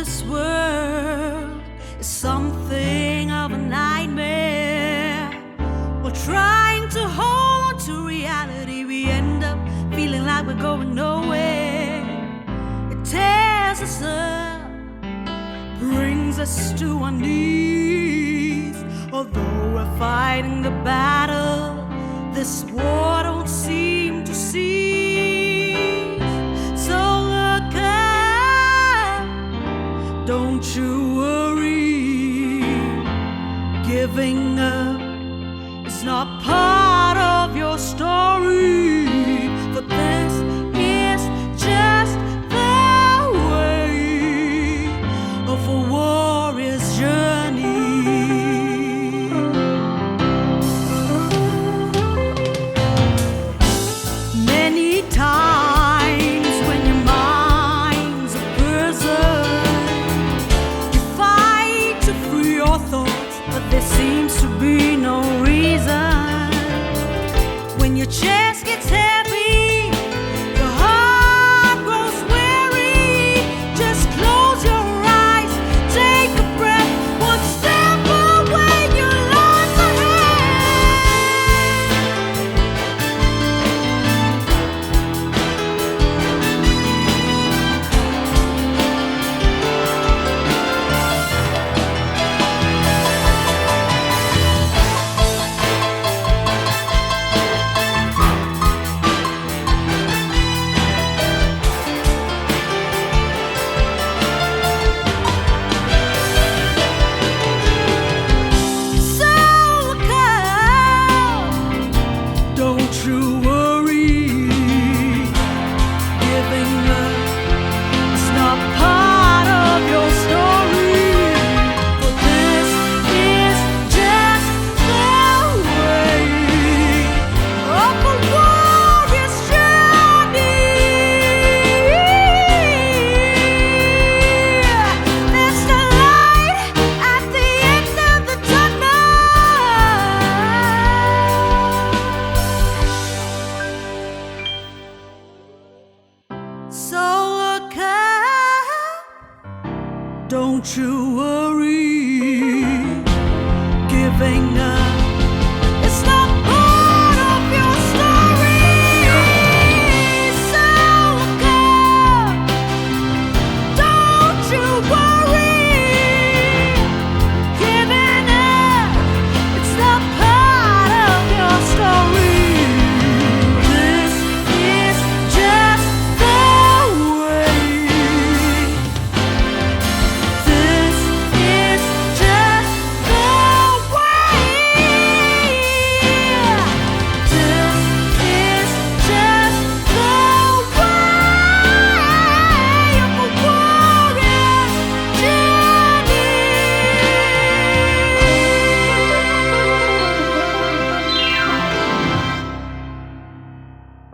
this world is something of a nightmare. We're trying to hold on to reality. We end up feeling like we're going nowhere. It tears us up, brings us to our knees. Although we're fighting the battle, this war don't seem to cease. So look up, don't you worry. Giving up is not part of your story, but this is just the way of a warrior's journey. Many times when your mind's a prison, you fight to free your thoughts, but there seems to be no reason. When your chest gets heavy, your heart grows weary, just close your eyes, take a breath, one step away, your life's don't you worry, giving up